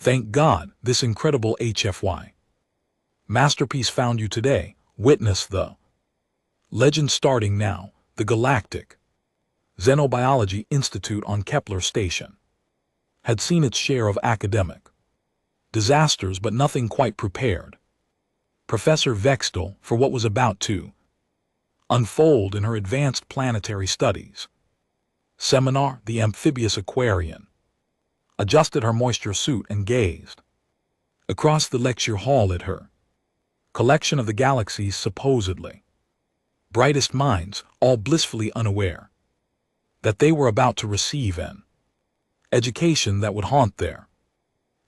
Thank God, this incredible HFY masterpiece found you today. Witness the legend starting now. The Galactic Xenobiology Institute on Kepler Station had seen its share of academic disasters, but nothing quite prepared Professor Vextel for what was about to unfold in her advanced planetary studies seminar. The amphibious Aquarian adjusted her moisture suit and gazed across the lecture hall at her collection of the galaxy's supposedly brightest minds, all blissfully unaware that they were about to receive an education that would haunt their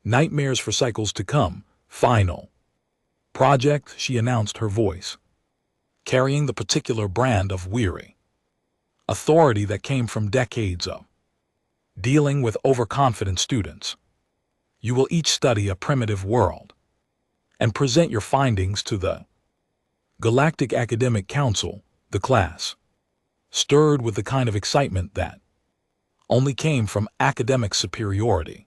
nightmares for cycles to come. Final project, she announced, her voice carrying the particular brand of weary authority that came from decades of dealing with overconfident students. You will each study a primitive world and present your findings to the Galactic Academic Council. The class stirred with the kind of excitement that only came from academic superiority.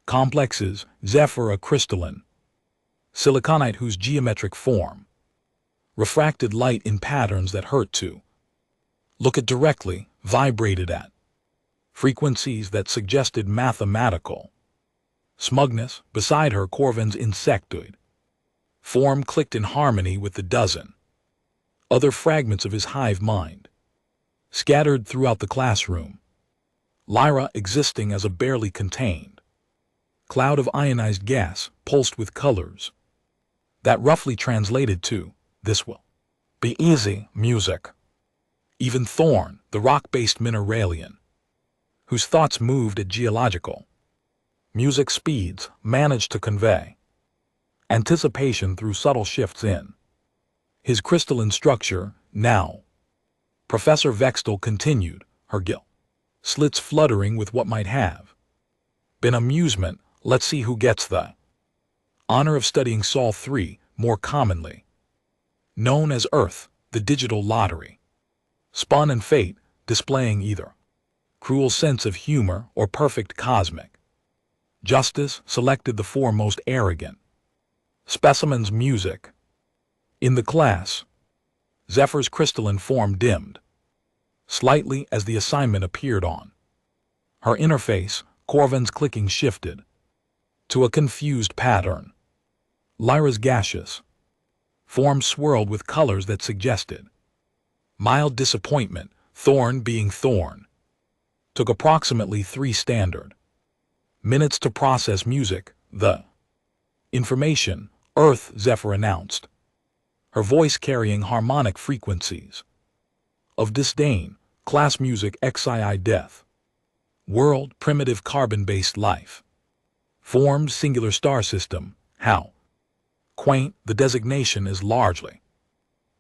Complexes. Zephyr, a crystalline siliconite whose geometric form refracted light in patterns that hurt to look at directly, vibrated at frequencies that suggested mathematical smugness. Beside her, Corvin's insectoid form clicked in harmony with the dozen other fragments of his hive mind scattered throughout the classroom. Lyra, existing as a barely contained cloud of ionized gas, pulsed with colors that roughly translated to, "This will be easy." Music. Even Thorn, the rock-based mineralian, whose thoughts moved at geological music speeds, managed to convey anticipation through subtle shifts in his crystalline structure. Now, Professor Vextel continued, her gill slits fluttering with what might have been amusement. Let's see who gets the honor of studying Sol 3, more commonly known as Earth, the digital lottery. Spun and fate, displaying either cruel sense of humor or perfect cosmic justice, selected the four most arrogant specimens. Music. In the class, Zephyr's crystalline form dimmed slightly as the assignment appeared on her interface. Corvin's clicking shifted to a confused pattern. Lyra's gaseous form swirled with colors that suggested mild disappointment. Thorn, being Thorn, took approximately 3 standard minutes to process music. The information. Earth, Zephyr announced, her voice carrying harmonic frequencies of disdain. Class music. XII, death. World, primitive carbon-based life. Formed singular star system. How quaint. The designation is largely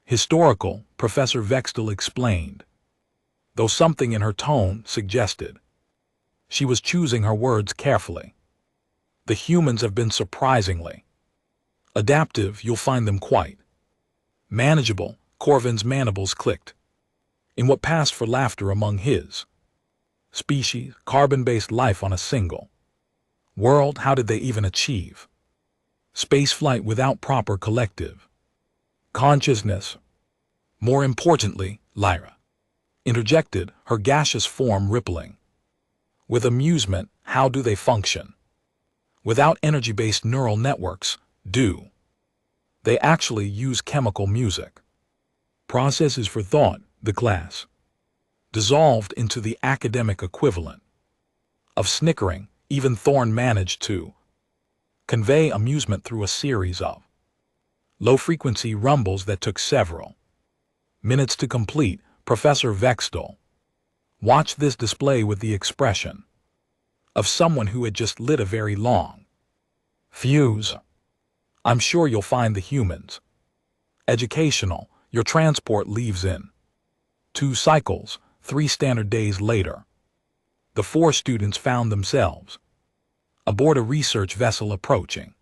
historical, Professor Vextel explained, though something in her tone suggested she was choosing her words carefully. The humans have been surprisingly adaptive. You'll find them quite manageable. Corvin's mandibles clicked in what passed for laughter among his species. Carbon-based life on a single world. How did they even achieve spaceflight without proper collective consciousness? More importantly, Lyra interjected, her gaseous form rippling with amusement. How do they function without energy-based neural networks? Do they actually use chemical music processes for thought? The class dissolved into the academic equivalent of snickering. Even Thorn managed to convey amusement through a series of low-frequency rumbles that took several minutes to complete. Professor Vextel watched this display with the expression of someone who had just lit a very long fuse. I'm sure you'll find the humans educational. Your transport leaves in 2 cycles. 3 standard days later, the 4 students found themselves aboard a research vessel approaching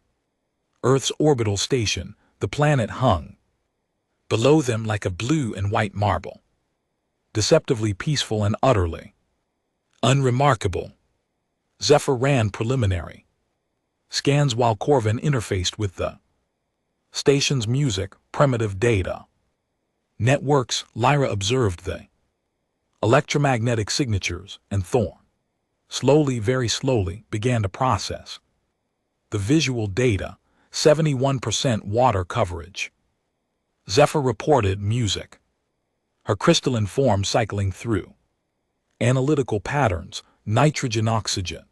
Earth's orbital station. The planet hung below them like a blue and white marble, deceptively peaceful and utterly unremarkable. Zephyr ran preliminary Scans while Corvin interfaced with the station's music, primitive data. Networks, Lyra observed the electromagnetic signatures, and Thorn, slowly, very slowly, began to process the visual data, 71% water coverage. Zephyr reported music, her crystalline form cycling through analytical patterns, nitrogen, oxygen,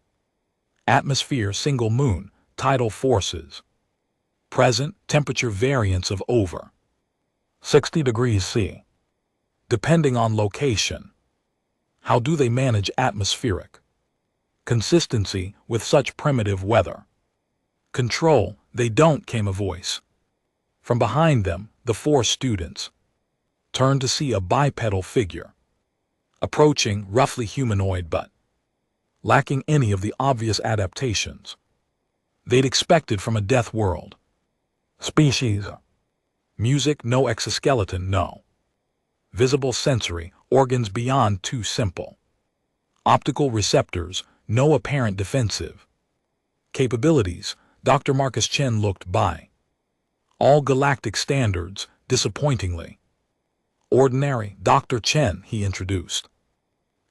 atmosphere, single moon, tidal forces, present temperature variance of over 60 degrees C, depending on location. How do they manage atmospheric consistency with such primitive weather? Control, they don't, came a voice. From behind them, the four students turned to see a bipedal figure, approaching, roughly humanoid but lacking any of the obvious adaptations they'd expected from a Deathworld species. Music, no exoskeleton, no visible sensory organs beyond too simple optical receptors, no apparent defensive capabilities. Dr. Marcus Chen looked by all galactic standards, disappointingly ordinary. Dr. Chen, he introduced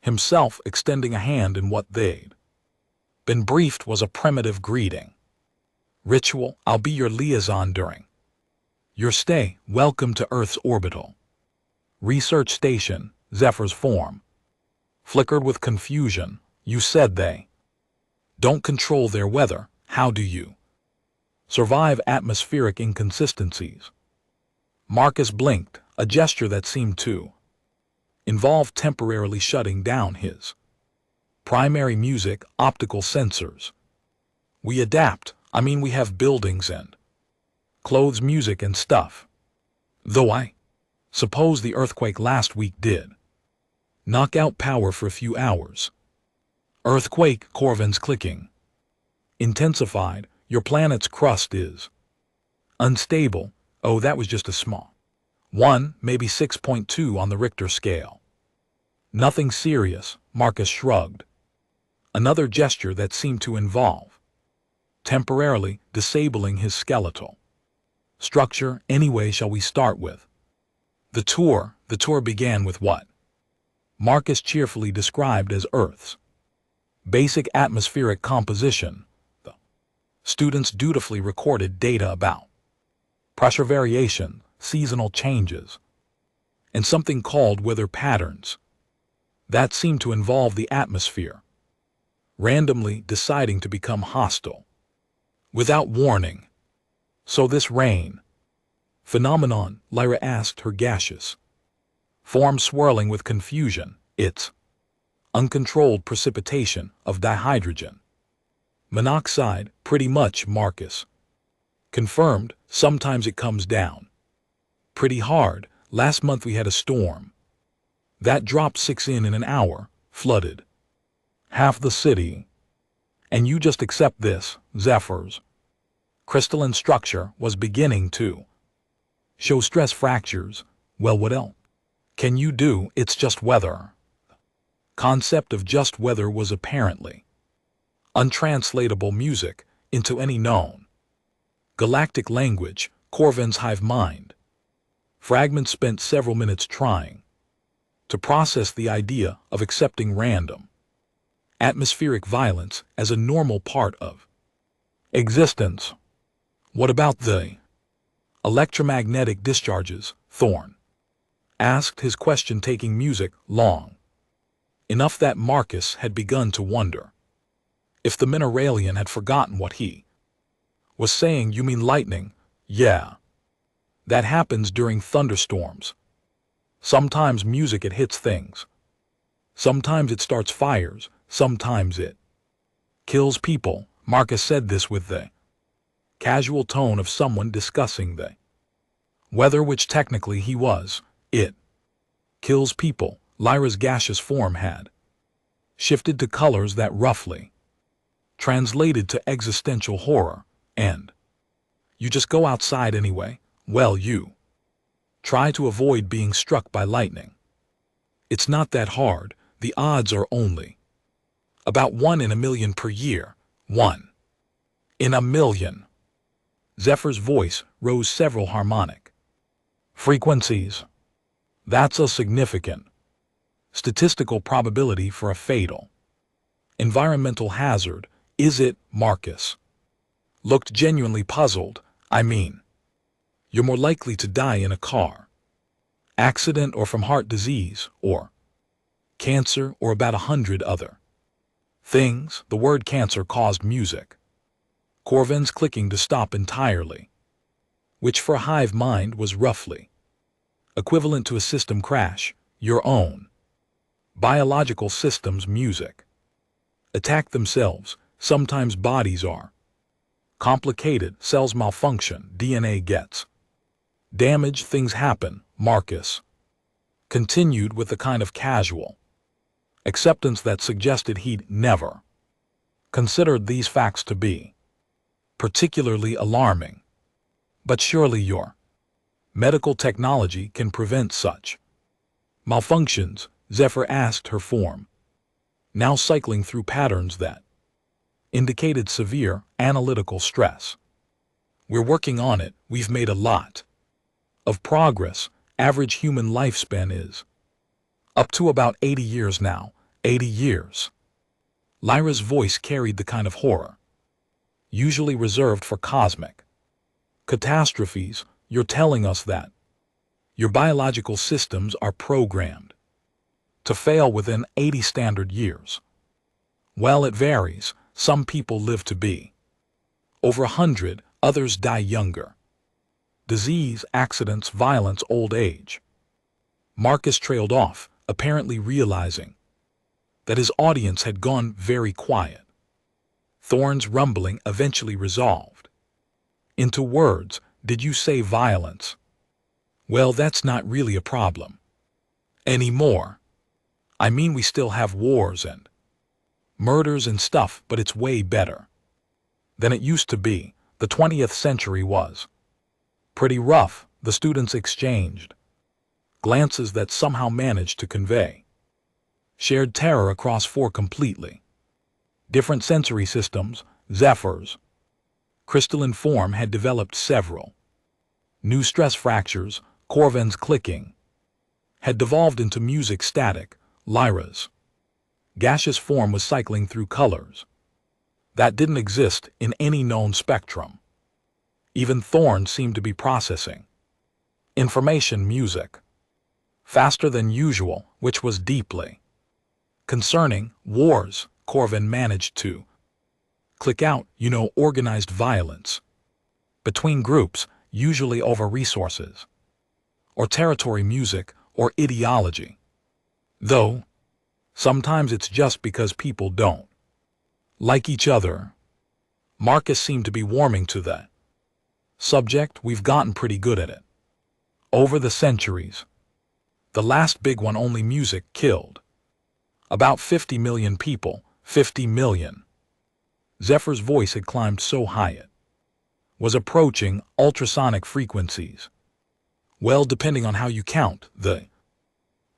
himself, extending a hand in what they'd been briefed was a primitive greeting. Ritual, I'll be your liaison during your stay. Welcome to Earth's orbital research station. Zephyr's form flickered with confusion. You said they don't control their weather. How do you survive atmospheric inconsistencies? Marcus blinked, a gesture that seemed to involve temporarily shutting down his primary music optical sensors. We adapt. I mean, we have buildings and clothes, music and stuff. Though I suppose the earthquake last week did knock out power for a few hours. Earthquake, Corvin's clicking intensified. Your planet's crust is unstable. Oh, that was just a small 1, maybe 6.2 on the Richter scale. Nothing serious, Marcus shrugged. Another gesture that seemed to involve temporarily disabling his skeletal structure. Anyway, shall we start with the tour? The tour began with what Marcus cheerfully described as Earth's basic atmospheric composition. The students dutifully recorded data about pressure variation, seasonal changes, and something called weather patterns. That seemed to involve the atmosphere randomly deciding to become hostile without warning. So this rain phenomenon, Lyra asked, her gaseous form swirling with confusion. It's uncontrolled precipitation of dihydrogen monoxide, pretty much, Marcus confirmed. Sometimes it comes down pretty hard. Last month we had a storm that dropped 6 in an hour, flooded half the city. And you just accept this. Zephyr's crystalline structure was beginning to show stress fractures. Well, what else can you do? It's just weather. Concept of just weather was apparently untranslatable music into any known galactic language. Corvin's hive mind fragment spent several minutes trying to process the idea of accepting random atmospheric violence as a normal part of existence. What about the electromagnetic discharges? Thorn asked, his question taking music long enough that Marcus had begun to wonder if the Mineralian had forgotten what he was saying. You mean lightning? Yeah. That happens during thunderstorms. Sometimes music, it hits things. Sometimes it starts fires. Sometimes it kills people. Marcus said this with the casual tone of someone discussing the weather, which technically he was. It kills people. Lyra's gaseous form had shifted to colors that roughly translated to existential horror. And you just go outside anyway? Well, you try to avoid being struck by lightning. It's not that hard. The odds are only about 1 in a million per year. 1 In a million. Zephyr's voice rose several harmonic frequencies. That's a significant statistical probability for a fatal environmental hazard, is it? Marcus looked genuinely puzzled. I mean, you're more likely to die in a car accident or from heart disease or cancer or about 100 other things. The word cancer caused music Corvin's clicking to stop entirely, which for a hive mind was roughly equivalent to a system crash. Your own biological systems music attack themselves. Sometimes bodies are complicated, cells malfunction, DNA gets damaged, things happen. Marcus continued with the kind of casual acceptance that suggested he'd never considered these facts to be particularly alarming. But surely your medical technology can prevent such malfunctions, Zephyr asked her form, now cycling through patterns that indicated severe analytical stress. We're working on it. We've made a lot of progress. Average human lifespan is up to about 80 years now. 80 years. Lyra's voice carried the kind of horror usually reserved for cosmic catastrophes. You're telling us that your biological systems are programmed to fail within 80 standard years. Well, it varies. Some people live to be over 100, others die younger. Disease, accidents, violence, old age. Marcus trailed off, apparently realizing that his audience had gone very quiet. Thorn's rumbling eventually resolved into words. Did you say violence? Well, that's not really a problem anymore. I mean, we still have wars and murders and stuff, but it's way better than it used to be. The 20th century was pretty rough. The students exchanged glances that somehow managed to convey shared terror across four completely different sensory systems. Zephyr's crystalline form had developed several new stress fractures. Corvin's clicking had devolved into music static. Lyra's gaseous form was cycling through colors that didn't exist in any known spectrum. Even Thorn seemed to be processing information music faster than usual, which was deeply concerning. Wars, Corvin managed to click out, organized violence between groups, usually over resources or territory, music or ideology. Though sometimes it's just because people don't like each other. Marcus seemed to be warming to that subject. We've gotten pretty good at it over the centuries. The last big one, only music, killed about 50 million people. 50 million. Zephyr's voice had climbed so high it was approaching ultrasonic frequencies. Well, depending on how you count, the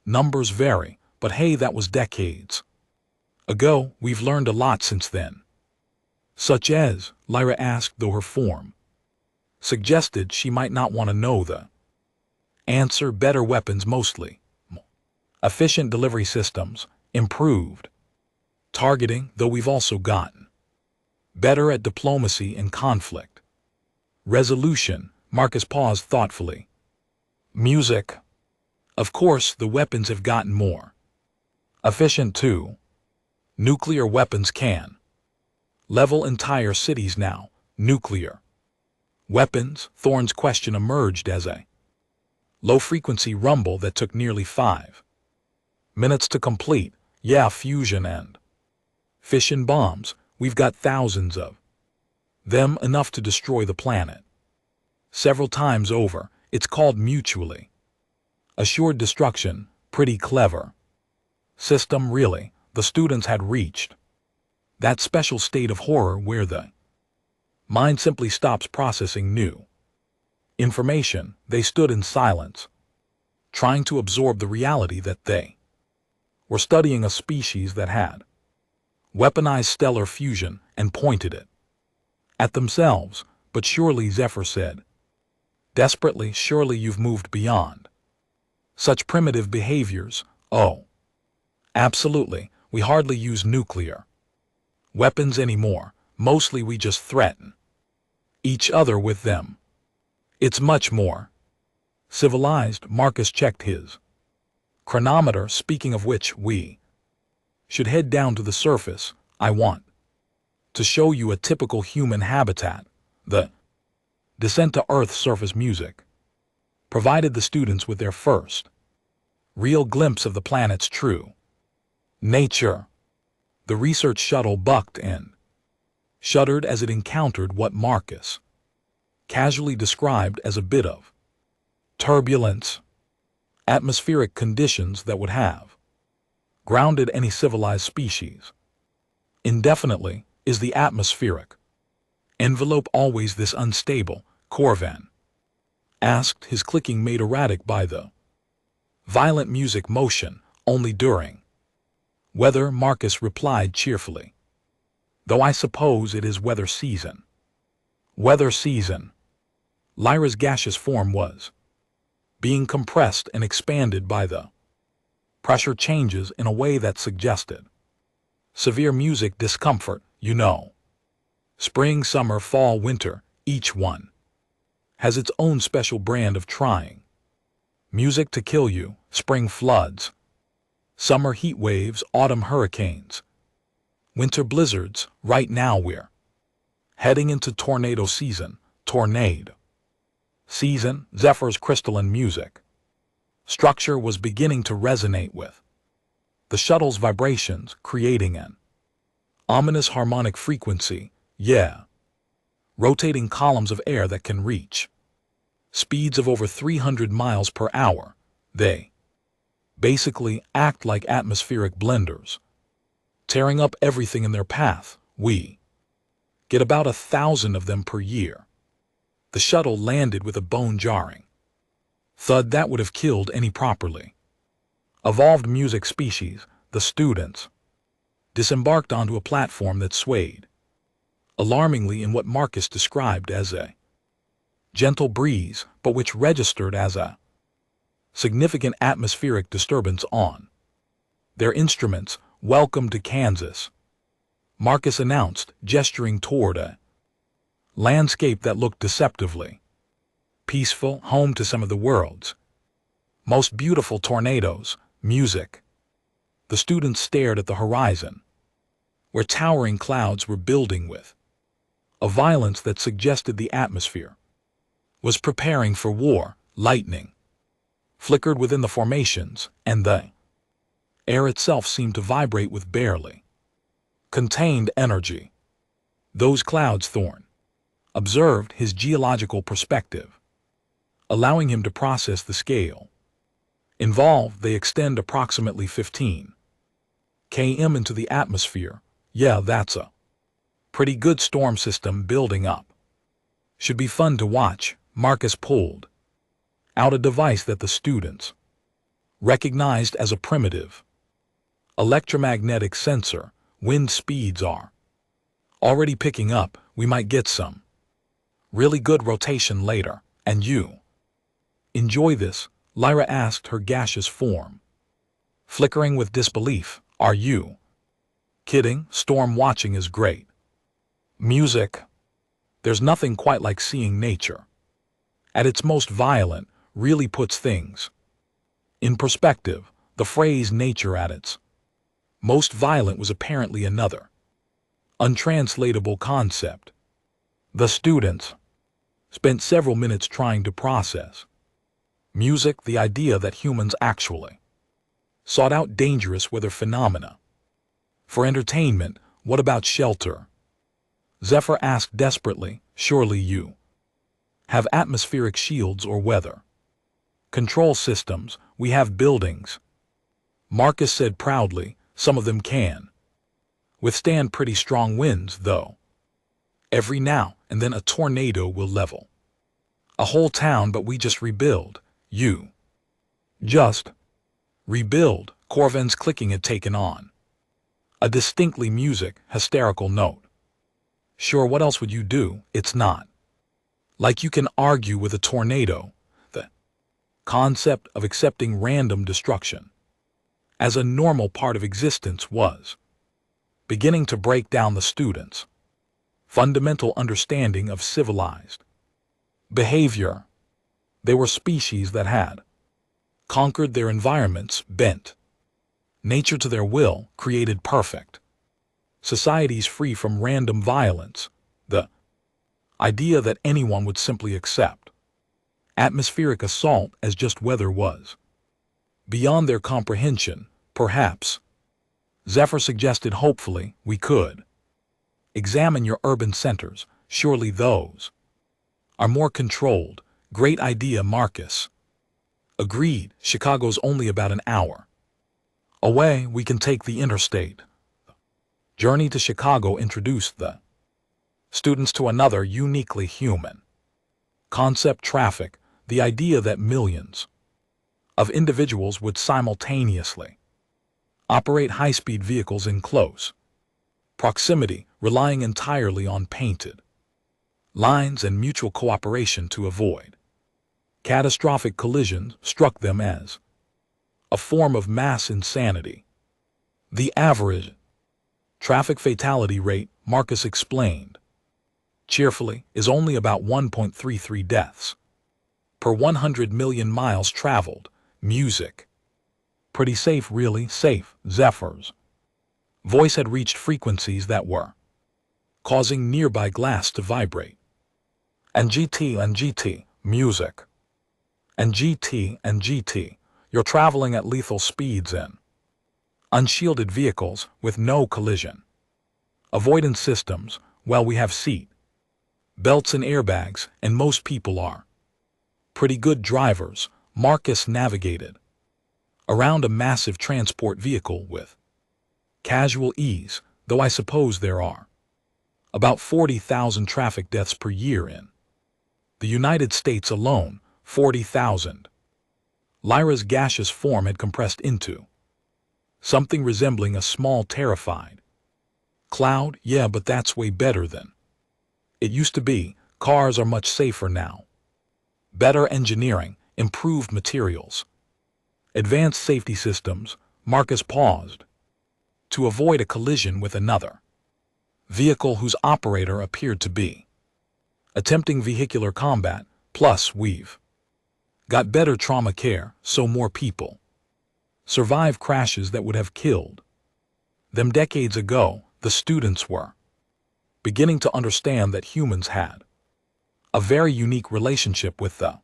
numbers vary, but hey, that was decades ago. We've learned a lot since then. Such as? Lyra asked, though her form suggested she might not want to know the answer. Better weapons, mostly efficient delivery systems, improved targeting, though we've also gotten better at diplomacy and conflict resolution. Marcus paused thoughtfully. Music. Of course, the weapons have gotten more efficient too. Nuclear weapons can level entire cities now. Nuclear weapons? Thorn's question emerged as a low-frequency rumble that took nearly 5 minutes to complete. Yeah, fusion and fission bombs. We've got thousands of them, enough to destroy the planet several times over. It's called mutually assured destruction. Pretty clever system, really. The students had reached that special state of horror where the mind simply stops processing new information. They stood in silence, trying to absorb the reality that they were studying a species that had weaponized stellar fusion and pointed it At themselves, but surely, Zephyr said. Desperately, surely you've moved beyond such primitive behaviors. Oh, absolutely, we hardly use nuclear weapons anymore. Mostly we just threaten each other with them. It's much more civilized. Marcus checked his chronometer. Speaking of which, we should head down to the surface. I want to show you a typical human habitat. The descent to Earth surface music provided the students with their first real glimpse of the planet's true nature. The research shuttle bucked and shuddered as it encountered what Marcus casually described as a bit of turbulence, atmospheric conditions that would have grounded any civilized species indefinitely. Is the atmospheric envelope always this unstable? Corvan asked, his clicking made erratic by the violent music motion. Only during weather, Marcus replied cheerfully. Though I suppose it is weather season. Weather season. Lyra's gaseous form was being compressed and expanded by the pressure changes in a way that suggested severe music discomfort. You know, spring, summer, fall, winter, each one has its own special brand of trying music to kill you. Spring floods, summer heat waves, autumn hurricanes, winter blizzards. Right now we're heading into tornado season. Tornado season. Zephyr's crystalline music structure was beginning to resonate with the shuttle's vibrations, creating an ominous harmonic frequency. Yeah, rotating columns of air that can reach speeds of over 300 miles per hour. They basically act like atmospheric blenders, tearing up everything in their path. We get about 1,000 of them per year. The shuttle landed with a bone-jarring thud that would have killed any properly evolved music species. The students disembarked onto a platform that swayed alarmingly in what Marcus described as a gentle breeze, but which registered as a significant atmospheric disturbance on their instruments. Welcome to Kansas, Marcus announced, gesturing toward a landscape that looked deceptively peaceful, home to some of the world's most beautiful tornadoes. Music. The students stared at the horizon, where towering clouds were building with a violence that suggested the atmosphere was preparing for war. Lightning flickered within the formations, and the air itself seemed to vibrate with barely contained energy. Those clouds, Thorne observed, his geological perspective allowing him to process the scale involved. They extend approximately 15 km into the atmosphere. Yeah, that's a pretty good storm system building up. Should be fun to watch. Marcus pulled out a device that the students recognized as a primitive electromagnetic sensor. Wind speeds are already picking up. We might get some really good rotation later. And you enjoy this? Lyra asked, her gaseous form flickering with disbelief. Are you kidding? Storm watching is great. Music. There's nothing quite like seeing nature at its most violent. Really puts things in perspective. The phrase nature at its most violent was apparently another untranslatable concept. The students spent several minutes trying to process music, the idea that humans actually sought out dangerous weather phenomena for entertainment. What about shelter? Zephyr asked desperately. Surely you have atmospheric shields or weather control systems. We have buildings, Marcus said proudly. Some of them can withstand pretty strong winds, though. Every now and then a tornado will level a whole town, but we just rebuild. You just rebuild. Corvan's clicking had taken on a distinctly hysterical note. Sure, what else would you do? It's not like you can argue with a tornado. The concept of accepting random destruction as a normal part of existence was beginning to break down the students' fundamental understanding of civilized behavior. They were species that had conquered their environments, bent nature to their will, created perfect societies free from random violence. The idea that anyone would simply accept atmospheric assault as just weather was beyond their comprehension. Perhaps, Zephyr suggested, hopefully, we could examine your urban centers. Surely those are more controlled. Great idea, Marcus agreed. Chicago's only about an hour away. We can take the interstate. Journey to Chicago introduced the students to another uniquely human concept: traffic, the idea that millions of individuals would simultaneously operate high-speed vehicles in close proximity, relying entirely on painted lines and mutual cooperation to avoid catastrophic collisions, struck them as a form of mass insanity. The average traffic fatality rate, Marcus explained cheerfully, is only about 1.33 deaths per 100 million miles traveled. Music. Pretty safe, really safe. Zephyr's voice had reached frequencies that were causing nearby glass to vibrate. And GT, music. And GT, you're traveling at lethal speeds in unshielded vehicles with no collision avoidance systems. Well, we have seat belts and airbags, and most people are pretty good drivers. Marcus navigated around a massive transport vehicle with casual ease, though I suppose there are about 40,000 traffic deaths per year in the United States alone. 40,000. Lyra's gaseous form had compressed into something resembling a small, terrified cloud. Yeah, but that's way better than it used to be. Cars are much safer now. Better engineering, improved materials, advanced safety systems. Marcus paused to avoid a collision with another vehicle whose operator appeared to be attempting vehicular combat. Plus, we've got better trauma care, so more people survive crashes that would have killed them decades ago. The students were beginning to understand that humans had a very unique relationship with the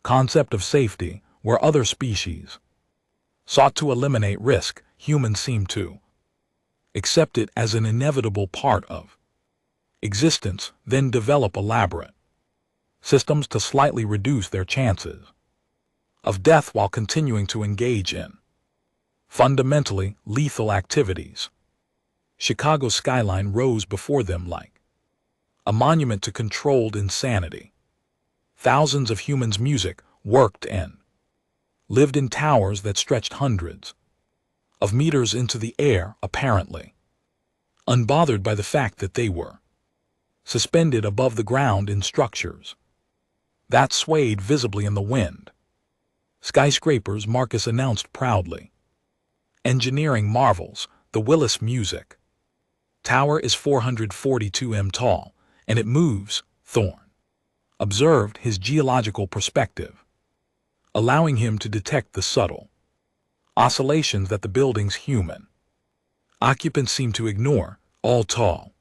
concept of safety. Where other species sought to eliminate risk, humans seemed to accept it as an inevitable part of existence, then develop elaborate systems to slightly reduce their chances of death while continuing to engage in fundamentally lethal activities. Chicago's skyline rose before them like a monument to controlled insanity. Thousands of humans' music worked and lived in towers that stretched hundreds of meters into the air, apparently unbothered by the fact that they were suspended above the ground in structures that swayed visibly in the wind. Skyscrapers, Marcus announced proudly. Engineering marvels. The Willis Music Tower is 442 m tall, and it moves. Thorne observed, his geological perspective allowing him to detect the subtle oscillations that the building's human occupants seem to ignore. All tall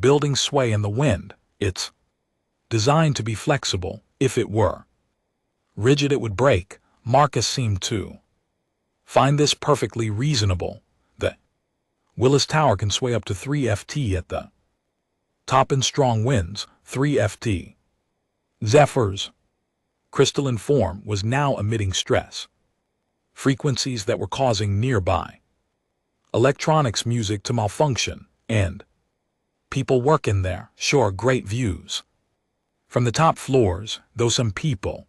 buildings sway in the wind. It's designed to be flexible. If it were rigid, it would break. Marcus seemed to find this perfectly reasonable. The Willis Tower can sway up to 3 ft at the top in strong winds. 3 ft. Zephyr's crystalline form was now emitting stress frequencies that were causing nearby electronics music to malfunction, and people working there. Sure, great views from the top floors, though some people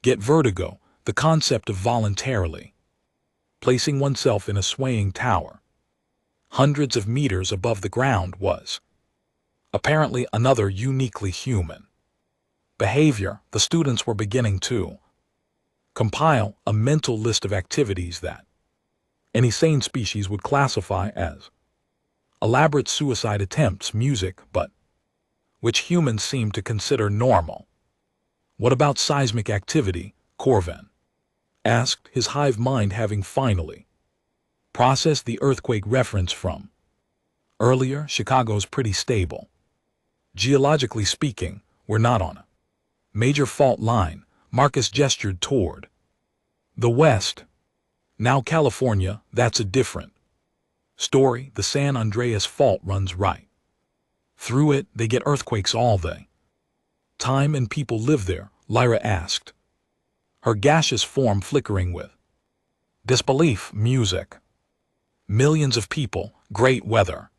get vertigo. The concept of voluntarily placing oneself in a swaying tower hundreds of meters above the ground was Apparently another uniquely human behavior. The students were beginning to compile a mental list of activities that any sane species would classify as elaborate suicide attempts, music, but which humans seem to consider normal. What about seismic activity? Corvin asked, his hive mind having finally processed the earthquake reference from earlier. Chicago's pretty stable. Geologically speaking, we're not on a major fault line. Marcus gestured toward the west. Now California, that's a different story. The San Andreas Fault runs right through it. They get earthquakes all the time and people live there, Lyra asked, her gaseous form flickering with disbelief. Music, millions of people, great weather,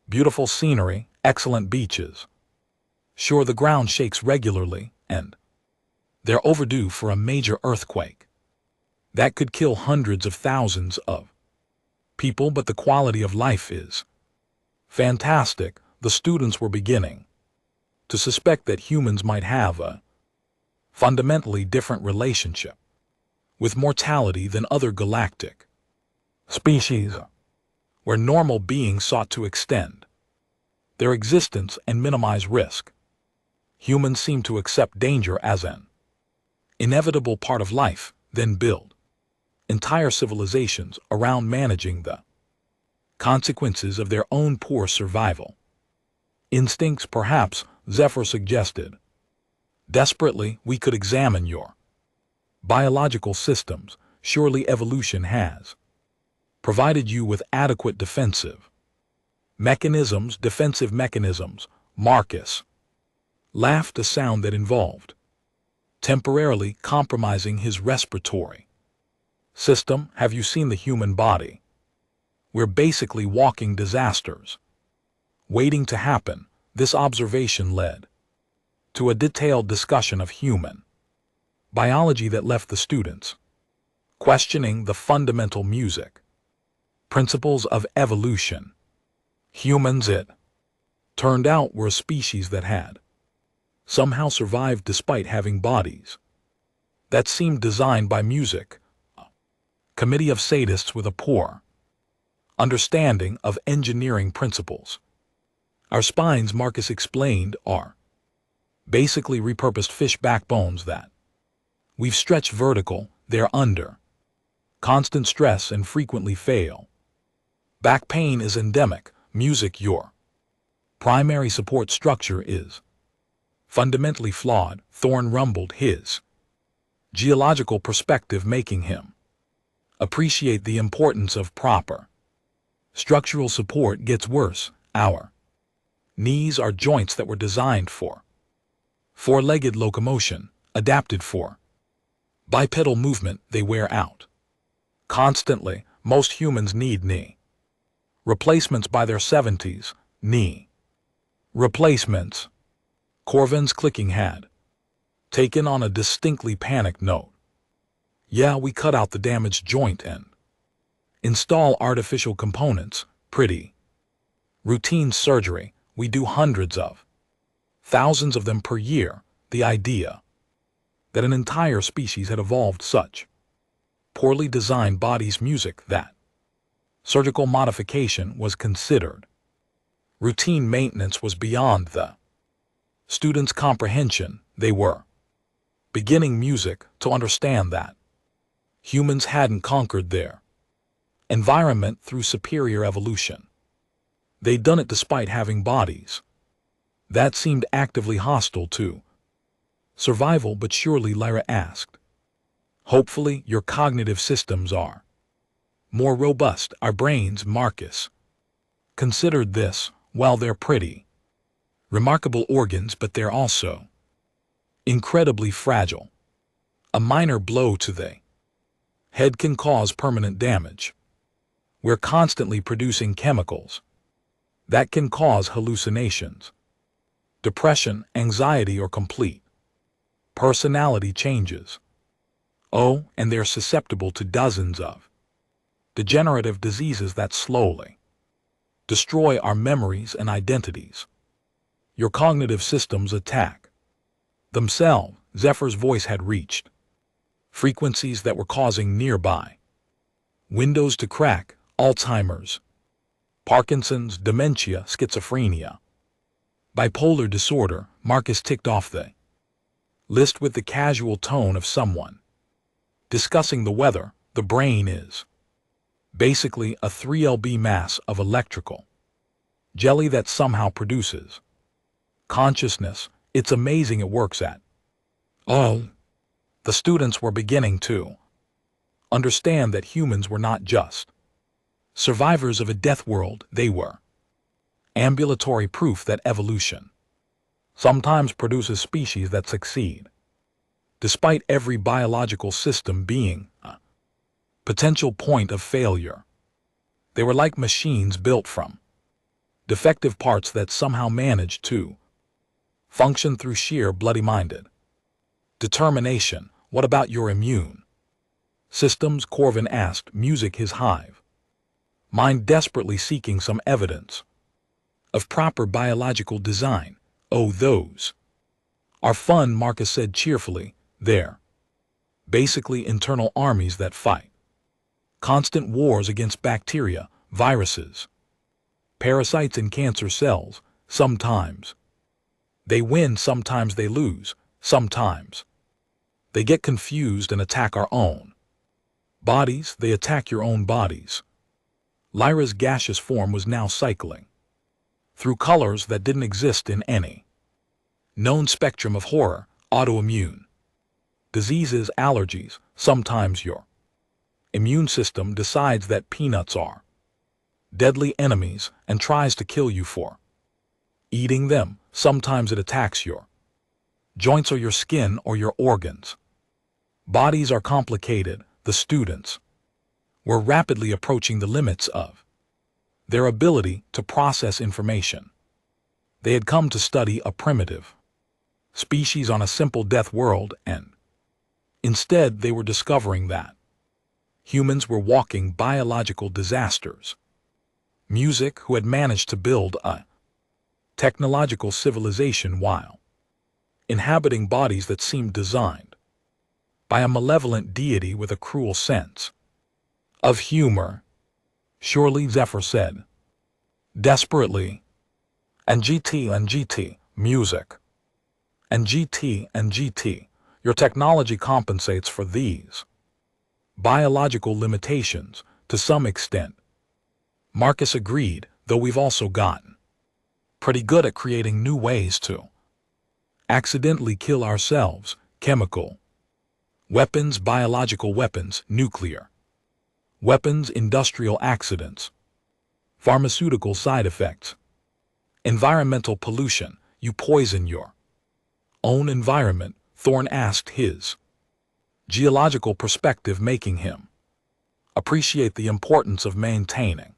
beautiful scenery, excellent beaches. Sure, the ground shakes regularly, and they're overdue for a major earthquake that could kill hundreds of thousands of people, but the quality of life is fantastic. The students were beginning to suspect that humans might have a fundamentally different relationship with mortality than other galactic species, where normal beings sought to extend their existence and minimize risk. Humans seem to accept danger as an inevitable part of life, then build entire civilizations around managing the consequences of their own poor survival instincts. Perhaps, Zephyr suggested desperately, we could examine your biological systems. Surely evolution has provided you with adequate defensive mechanisms. Defensive mechanisms, Marcus laughed, a sound that involved temporarily compromising his respiratory system. Have you seen the human body? We're basically walking disasters waiting to happen. This observation led to a detailed discussion of human biology that left the students questioning the fundamental music principles of evolution. Humans, it turned out, were a species that had somehow survived despite having bodies that seemed designed by music. A committee of sadists with a poor understanding of engineering principles. Our spines, Marcus explained, are basically repurposed fish backbones that we've stretched vertical. They're under constant stress and frequently fail. Back pain is endemic. Music, your primary support structure, is fundamentally flawed. Thorne rumbled, his geological perspective making him appreciate the importance of proper structural support. Gets worse. Our knees are joints that were designed for four-legged locomotion, adapted for bipedal movement. They wear out constantly. Most humans need knee replacements by their 70s. Knee replacements. Corvin's clicking had taken on a distinctly panicked note. Yeah, we cut out the damaged joint and install artificial components. Pretty routine surgery. We do hundreds of thousands of them per year. The idea that an entire species had evolved such poorly designed bodies, music, that surgical modification was considered routine maintenance was beyond the students' comprehension. They were beginning music to understand that humans hadn't conquered their environment through superior evolution. They'd done it despite having bodies that seemed actively hostile to survival. But surely, Lyra asked, hopefully your cognitive systems are more robust. Our brains, Marcus considered this. Well, they're pretty remarkable organs, but they're also incredibly fragile. A minor blow to the head can cause permanent damage. We're constantly producing chemicals that can cause hallucinations, depression, anxiety, or complete personality changes. Oh, and they're susceptible to dozens of degenerative diseases that slowly destroy our memories and identities. Your cognitive systems attack themselves. Zephyr's voice had reached frequencies that were causing nearby windows to crack. Alzheimer's, Parkinson's, dementia, schizophrenia, bipolar disorder. Marcus ticked off the list with the casual tone of someone discussing the weather. The brain is basically a 3lb mass of electrical jelly that somehow produces consciousness. It's amazing it works at all. The students were beginning to understand that humans were not just survivors of a death world. They were ambulatory proof that evolution sometimes produces species that succeed, despite every biological system being a potential point of failure. They were like machines built from defective parts that somehow managed to function through sheer bloody-minded determination. What about your immune systems? Corvin asked, music his hive mind desperately seeking some evidence of proper biological design. Oh, those are fun, Marcus said cheerfully. They're basically internal armies that fight constant wars against bacteria, viruses, parasites, and cancer cells. Sometimes they win, sometimes they lose, sometimes they get confused and attack our own bodies. They attack your own bodies. Lyra's gaseous form was now cycling through colors that didn't exist in any known spectrum of horror. Autoimmune diseases, allergies. Sometimes your immune system decides that peanuts are deadly enemies and tries to kill you for eating them. Sometimes it attacks your joints or your skin or your organs. Bodies are complicated. The students were rapidly approaching the limits of their ability to process information. They had come to study a primitive species on a simple death world, and instead they were discovering that humans were walking biological disasters. Music, who had managed to build a technological civilization while inhabiting bodies that seemed designed by a malevolent deity with a cruel sense of humor. Surely, Zephyr said desperately. And GT, music. And GT, your technology compensates for these biological limitations to some extent. Marcus agreed, though we've also gotten pretty good at creating new ways to accidentally kill ourselves. Chemical weapons, biological weapons, nuclear weapons, industrial accidents, pharmaceutical side effects, environmental pollution. You poison your own environment, Thorne asked, his geological perspective making him appreciate the importance of maintaining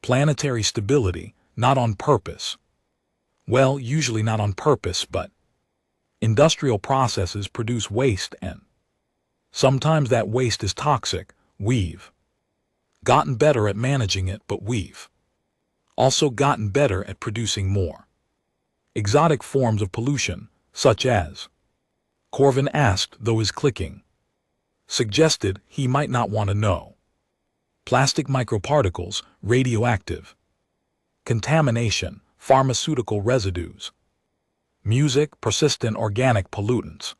planetary stability. Not on purpose. Well, usually not on purpose, but industrial processes produce waste, and sometimes that waste is toxic. We've gotten better at managing it, but we've also gotten better at producing more exotic forms of pollution, such as, Corvin asked, though his clicking suggested he might not want to know. Plastic microparticles, radioactive contamination, pharmaceutical residues, music, persistent organic pollutants,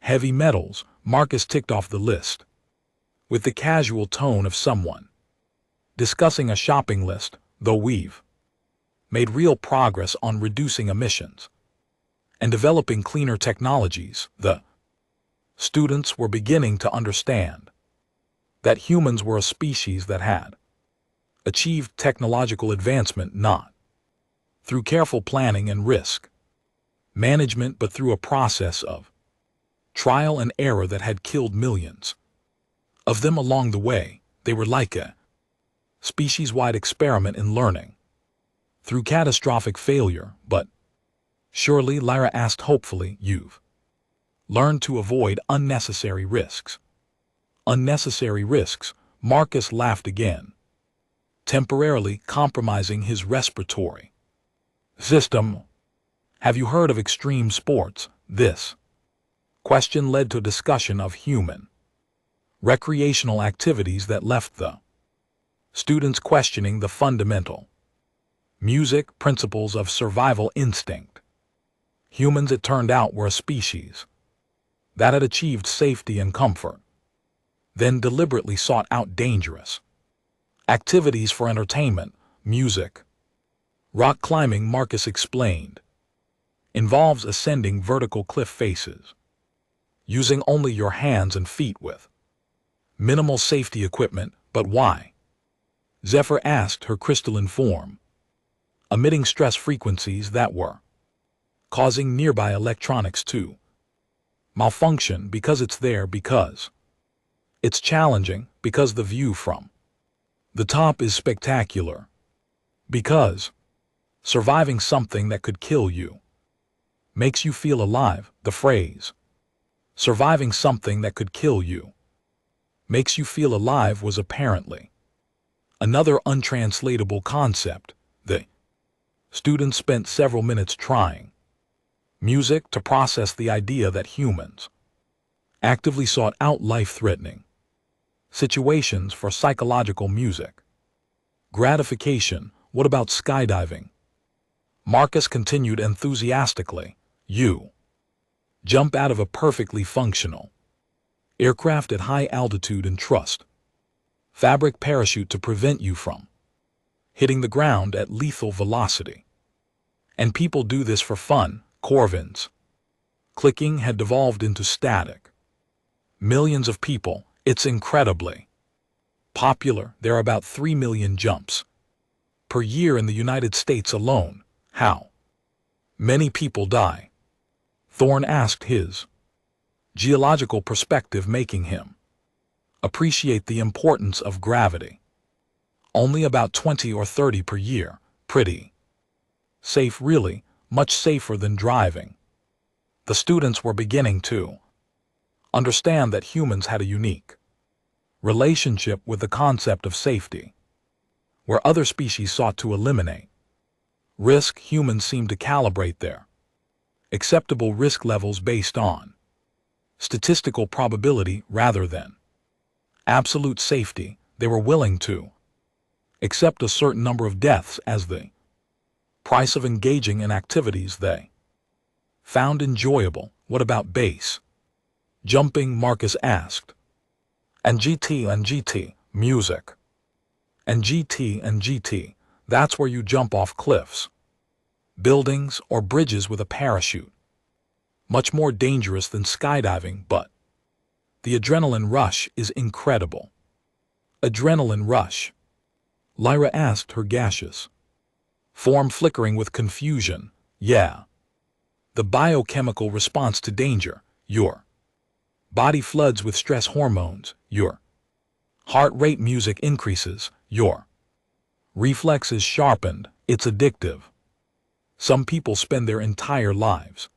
heavy metals. Marcus ticked off the list with the casual tone of someone discussing a shopping list. Though we've made real progress on reducing emissions and developing cleaner technologies, the students were beginning to understand that humans were a species that had achieved technological advancement not through careful planning and risk management, but through a process of trial and error that had killed millions of them along the way. They were like a species-wide experiment in learning through catastrophic failure. But surely, Lyra asked hopefully, you've learned to avoid unnecessary risks. Unnecessary risks? Marcus laughed again, temporarily compromising his respiratory system. Have you heard of extreme sports? This question led to a discussion of human recreational activities that left the students questioning the fundamental music principles of survival instinct. Humans, it turned out, were a species that had achieved safety and comfort, then deliberately sought out dangerous activities for entertainment. Music, rock climbing, Marcus explained, involves ascending vertical cliff faces, using only your hands and feet with minimal safety equipment. But why? Zephyr asked, her crystalline form emitting stress frequencies that were causing nearby electronics to malfunction. Because it's there, because it's challenging, because the view from the top is spectacular, because surviving something that could kill you makes you feel alive. The phrase, surviving something that could kill you makes you feel alive, was apparently another untranslatable concept. The students spent several minutes trying music to process the idea that humans actively sought out life-threatening situations for psychological music gratification. What about skydiving? Marcus continued enthusiastically. You jump out of a perfectly functional aircraft at high altitude and trust fabric parachute to prevent you from hitting the ground at lethal velocity. And people do this for fun. Corvin's clicking had devolved into static. Millions of people. It's incredibly popular. There are about 3 million jumps per year in the United States alone. How many people die? Thorne asked, his geological perspective making him appreciate the importance of gravity. Only about 20 or 30 per year. Pretty safe, really, much safer than driving. The students were beginning to understand that humans had a unique relationship with the concept of safety, where other species sought to eliminate risk. Humans seemed to calibrate their acceptable risk levels based on statistical probability rather than absolute safety. They were willing to accept a certain number of deaths as the price of engaging in activities they found enjoyable. What about base jumping? Marcus asked. And GT, music. And GT, that's where you jump off cliffs, buildings, or bridges with a parachute. Much more dangerous than skydiving, but the adrenaline rush is incredible. Adrenaline rush? Lyra asked, her gaseous form flickering with confusion. Yeah. The biochemical response to danger. Your body floods with stress hormones. Your heart rate, music increases. Your reflexes sharpened. It's addictive. Some people spend their entire lives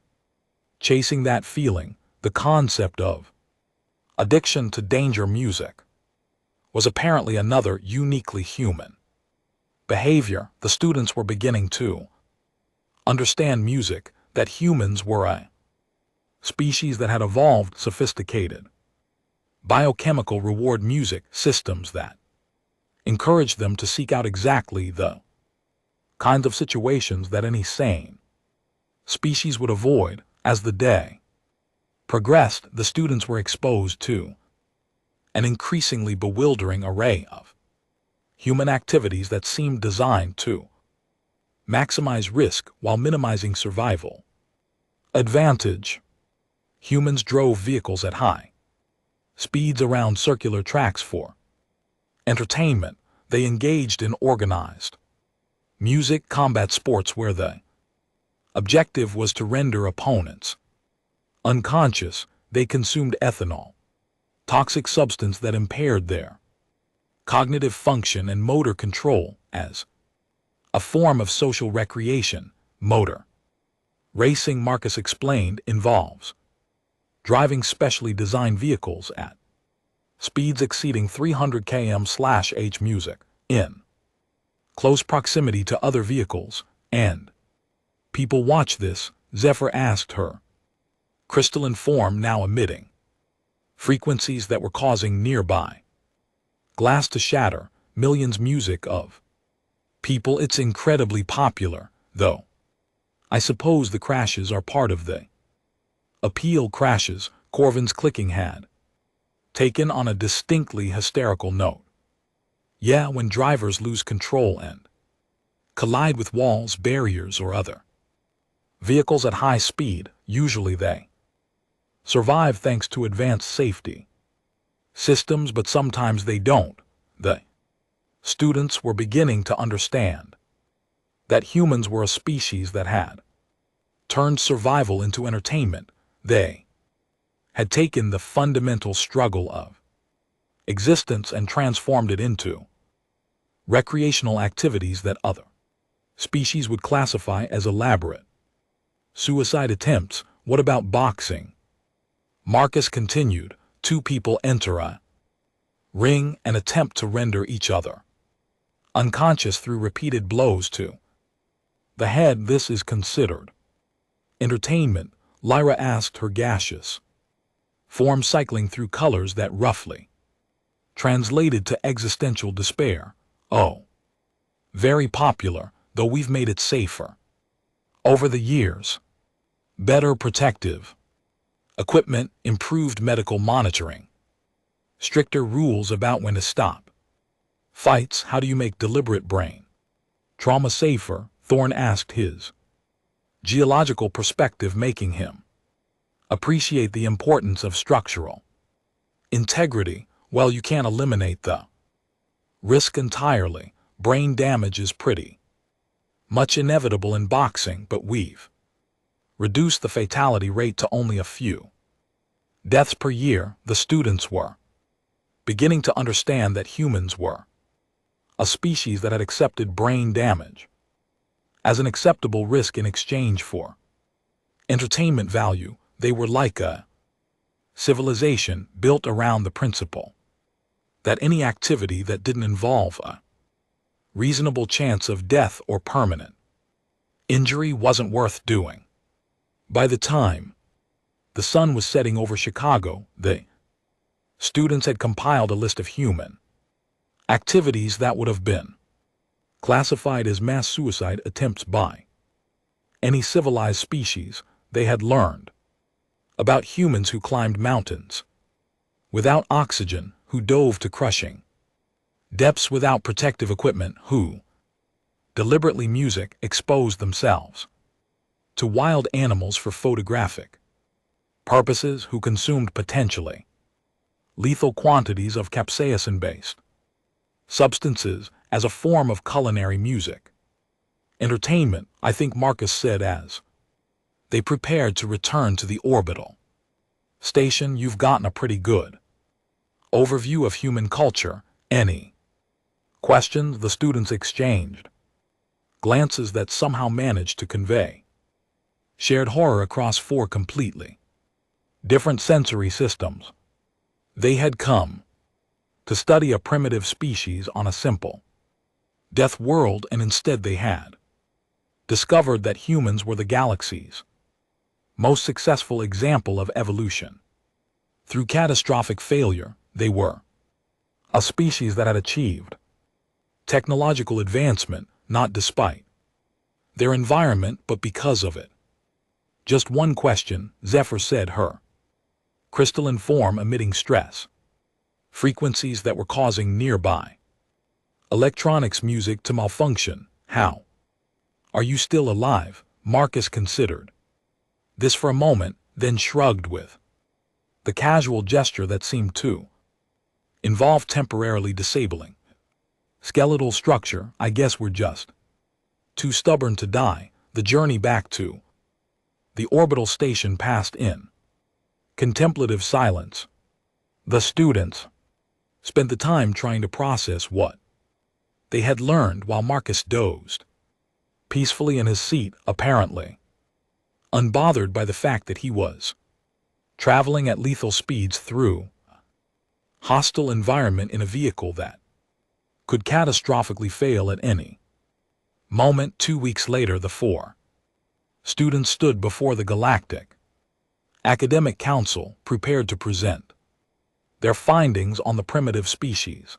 chasing that feeling. The concept of addiction to danger music was apparently another uniquely human behavior. The students were beginning to understand music, that humans were a species that had evolved sophisticated biochemical reward music systems that encouraged them to seek out exactly the kinds of situations that any sane species would avoid. As the day progressed, the students were exposed to an increasingly bewildering array of human activities that seemed designed to maximize risk while minimizing survival advantage. Humans drove vehicles at high speeds around circular tracks for entertainment. They engaged in organized music combat sports where the objective was to render opponents unconscious. They consumed ethanol, toxic substance that impaired their cognitive function and motor control, as a form of social recreation. Motor racing, Marcus explained, involves driving specially designed vehicles at speeds exceeding 300 km/h music in close proximity to other vehicles and People watch this, Zephyr asked her. Crystalline form now emitting. Frequencies that were causing nearby. Glass to shatter, millions music of. People, it's incredibly popular, though. I suppose the crashes are part of the appeal. Crashes, Corvin's clicking had taken on a distinctly hysterical note. Yeah, when drivers lose control and collide with walls, barriers, or other vehicles at high speed, usually they survive thanks to advanced safety systems, but sometimes they don't. The students were beginning to understand that humans were a species that had turned survival into entertainment. They had taken the fundamental struggle of existence and transformed it into recreational activities that other species would classify as elaborate suicide attempts. What about boxing? Marcus continued. Two people enter a ring and attempt to render each other unconscious through repeated blows to the head. This is considered entertainment, Lyra asked her gaseous form cycling through colors that roughly translated to existential despair. Oh, very popular, though we've made it safer over the years. Better protective equipment, improved medical monitoring, stricter rules about when to stop fights. How do you make deliberate brain trauma safer? Thorne asked, his geological perspective making him appreciate the importance of structural integrity. Well, you can't eliminate the risk entirely. Brain damage is pretty much inevitable in boxing, but we've reduced the fatality rate to only a few deaths per year. The students were beginning to understand that humans were a species that had accepted brain damage as an acceptable risk in exchange for entertainment value. They were like a civilization built around the principle that any activity that didn't involve a reasonable chance of death or permanent injury wasn't worth doing. By the time the sun was setting over Chicago, the students had compiled a list of human activities that would have been classified as mass suicide attempts by any civilized species. They had learned about humans who climbed mountains without oxygen, who dove to crushing depths without protective equipment, who deliberately exposed themselves to wild animals for photographic purposes, who consumed potentially lethal quantities of capsaicin-based substances as a form of culinary music. Entertainment, I think Marcus said as they prepared to return to the orbital station. You've gotten a pretty good overview of human culture. Any questions? The students exchanged glances that somehow managed to convey shared horror across four completely different sensory systems. They had come to study a primitive species on a simple Deathworld, and instead they had discovered that humans were the galaxy's most successful example of evolution. Through catastrophic failure, they were a species that had achieved technological advancement not despite their environment but because of it. Just one question, Zephyr said, her crystalline form emitting stress frequencies that were causing nearby electronics music to malfunction. How are you still alive? Marcus considered this for a moment, then shrugged with the casual gesture that seemed to involve temporarily disabling skeletal structure. I guess we're just too stubborn to die. The journey back to the orbital station passed in contemplative silence. The students spent the time trying to process what they had learned while Marcus dozed peacefully in his seat, apparently unbothered by the fact that he was traveling at lethal speeds through a hostile environment in a vehicle that could catastrophically fail at any moment. 2 weeks later, the four Students stood before the Galactic Academic Council prepared to present their findings on the primitive species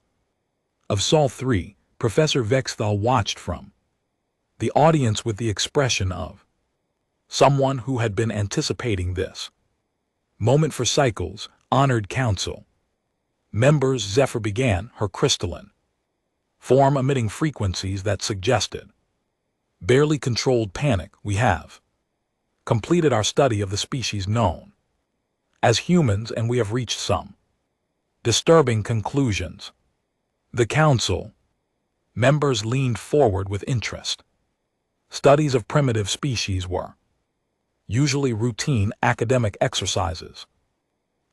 of Sol 3. Professor Vexthal watched from the audience with the expression of someone who had been anticipating this moment for cycles. Honored council members, Zephyr began her crystalline form, emitting frequencies that suggested barely controlled panic. We have completed our study of the species known as humans, and we have reached some disturbing conclusions. The council members leaned forward with interest. Studies of primitive species were usually routine academic exercises,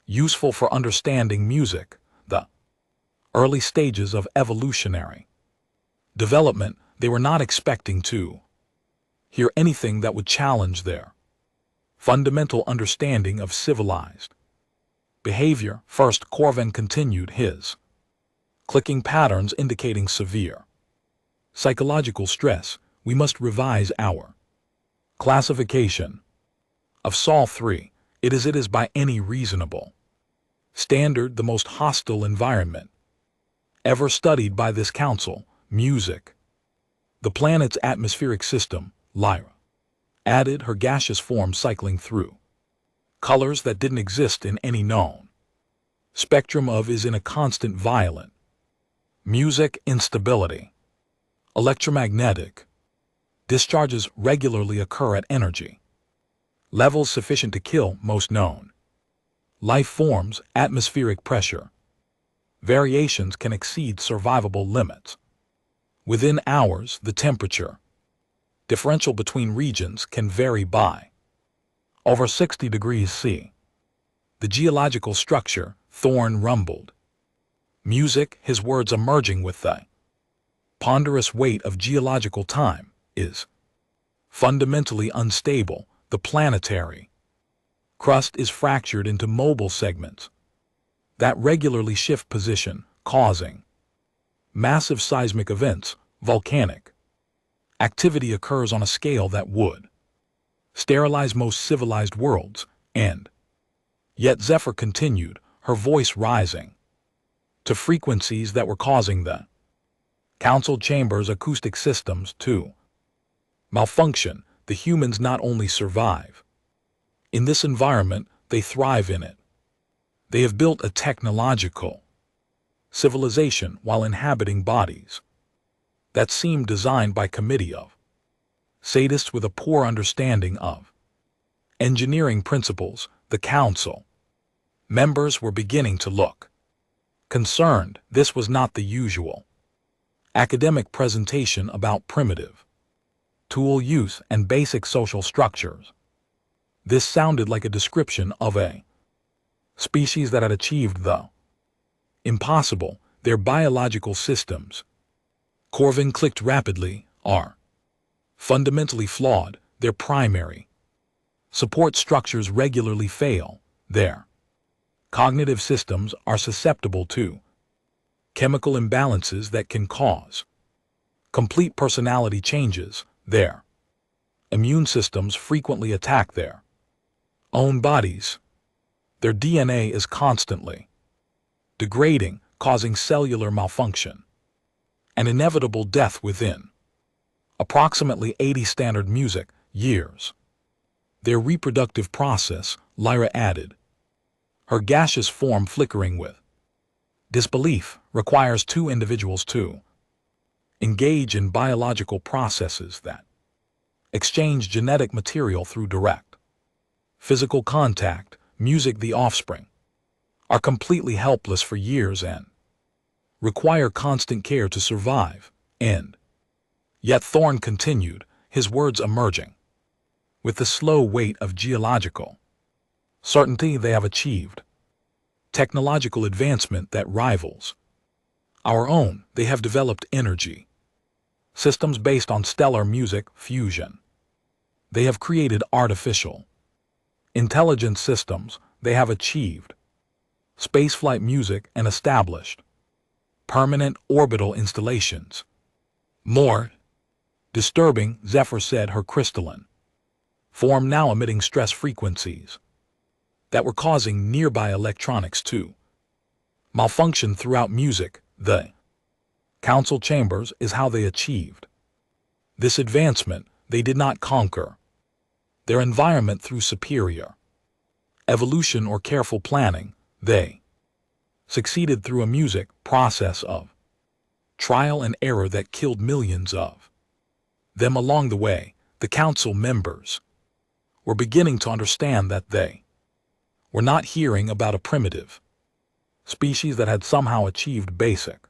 useful for understanding music, the early stages of evolutionary development. They were not expecting to hear anything that would challenge their fundamental understanding of civilized behavior. First, Corvin continued, his clicking patterns indicating severe psychological stress. We must revise our classification of Sol 3. It is by any reasonable standard the most hostile environment ever studied by this council. Music. The planet's atmospheric system, Lyra added, her gaseous form cycling through colors that didn't exist in any known spectrum of, is in a constant violent music instability. Electromagnetic discharges regularly occur at energy levels sufficient to kill most known life forms. Atmospheric pressure variations can exceed survivable limits. Within hours, the temperature differential between regions can vary by over 60 degrees C. The geological structure, Thorn rumbled. Music, his words emerging with the ponderous weight of geological time, is fundamentally unstable. The planetary crust is fractured into mobile segments that regularly shift position, causing massive seismic events. Volcanic activity occurs on a scale that would sterilize most civilized worlds, and yet Zephyr continued, her voice rising to frequencies that were causing the council chamber's acoustic systems to malfunction. The humans not only survive in this environment, they thrive in it. They have built a technological civilization while inhabiting bodies that seem designed by committee of sadists with a poor understanding of engineering principles. The council members were beginning to look concerned. This was not the usual academic presentation about primitive tool use and basic social structures. This sounded like a description of a species that had achieved the impossible. Their biological systems, Corvin clicked rapidly, are fundamentally flawed. Their primary support structures regularly fail. Their cognitive systems are susceptible to chemical imbalances that can cause complete personality changes. Their immune systems frequently attack their own bodies. Their DNA is constantly degrading, causing cellular malfunction and inevitable death within approximately 80 standard music years. Their reproductive process, Lyra added, her gaseous form flickering with disbelief, requires two individuals to engage in biological processes that exchange genetic material through direct physical contact. Music, the offspring, are completely helpless for years and require constant care to survive. And yet Thorn continued, his words emerging with the slow weight of geological certainty. They have achieved technological advancement that rivals our own. They have developed energy systems based on stellar music fusion. They have created artificial intelligence systems. They have achieved spaceflight music and established permanent orbital installations. More disturbing, Zephyr said, her crystalline form now emitting stress frequencies that were causing nearby electronics to malfunction throughout music. The council chambers is how they achieved this advancement. They did not conquer their environment through superior evolution or careful planning. They succeeded through a music process of trial and error that killed millions of them along the way. The council members were beginning to understand that they were not hearing about a primitive species that had somehow achieved basic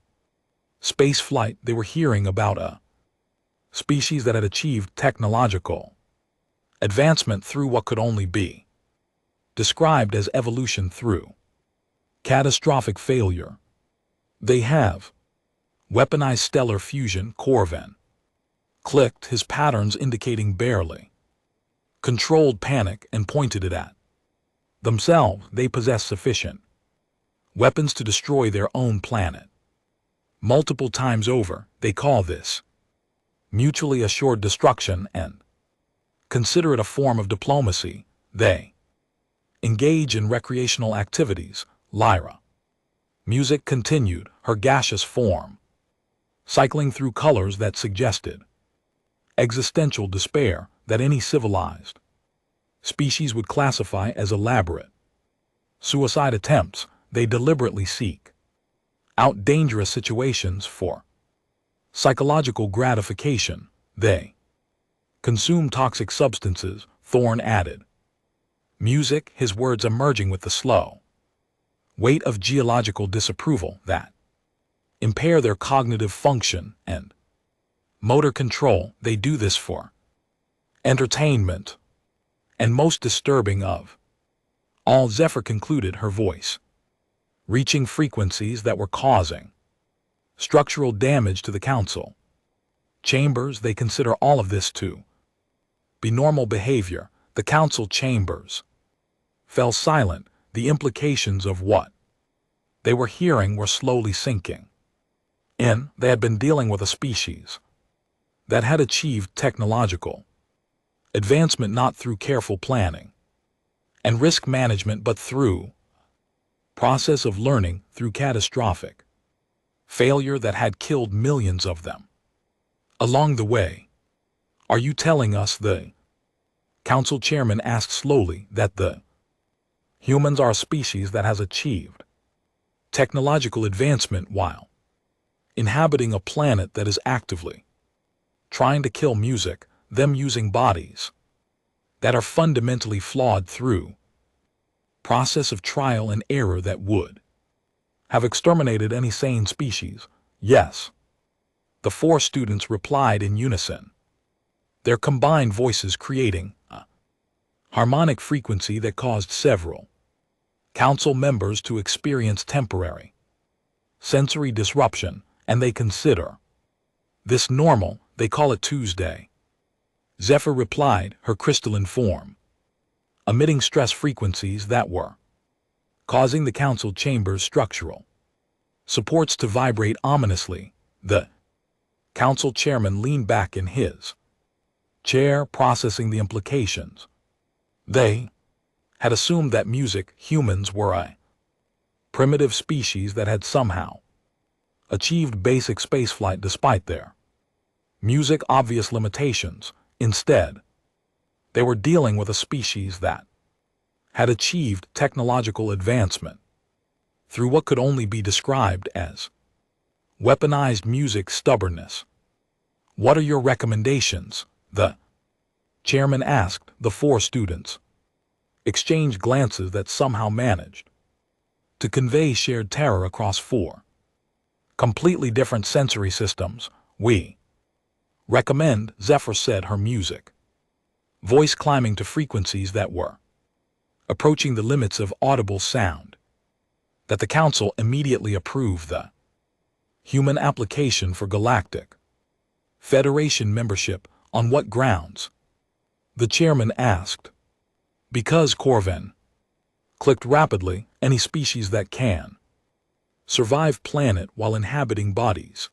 space flight. They were hearing about a species that had achieved technological advancement through what could only be described as evolution through catastrophic failure. They have weaponized stellar fusion. Corvin clicked his patterns indicating barely controlled panic and pointed it at themselves. They possess sufficient weapons to destroy their own planet multiple times over. They call this mutually assured destruction and consider it a form of diplomacy. They engage in recreational activities. Lyra music continued, her gaseous form cycling through colors that suggested existential despair that any civilized species would classify as elaborate suicide attempts. They deliberately seek out dangerous situations for psychological gratification. They consume toxic substances. Thorn added music, his words emerging with the slow weight of geological disapproval that impair their cognitive function and motor control. They do this for entertainment. And most disturbing of all, Zephyr concluded, her voice reaching frequencies that were causing structural damage to the council chambers. They consider all of this to be normal behavior. The council chambers fell silent. The implications of what they were hearing were slowly sinking in. They had been dealing with a species that had achieved technological advancement not through careful planning and risk management, but through process of learning through catastrophic failure that had killed millions of them along the way. Are you telling us, the council chairman asked slowly, that the humans are a species that has achieved technological advancement while inhabiting a planet that is actively trying to kill music, them using bodies that are fundamentally flawed through process of trial and error that would have exterminated any sane species? Yes. The four students replied in unison, their combined voices creating a harmonic frequency that caused several council members to experience temporary sensory disruption, and they consider this normal. They call it Tuesday. Zephyr replied, her crystalline form emitting stress frequencies that were causing the council chamber's structural supports to vibrate ominously. The council chairman leaned back in his chair, processing the implications. They had assumed that humans were a primitive species that had somehow achieved basic spaceflight despite their obvious limitations. Instead, they were dealing with a species that had achieved technological advancement through what could only be described as weaponized stubbornness. What are your recommendations? The chairman asked. The four students exchanged glances that somehow managed to convey shared terror across four completely different sensory systems. We recommend, Zephyr said, her voice climbing to frequencies that were approaching the limits of audible sound, that the council immediately approved the human application for Galactic Federation membership. On what grounds? The chairman asked. Because, Corvin clicked rapidly, any species that can survive planet while inhabiting bodies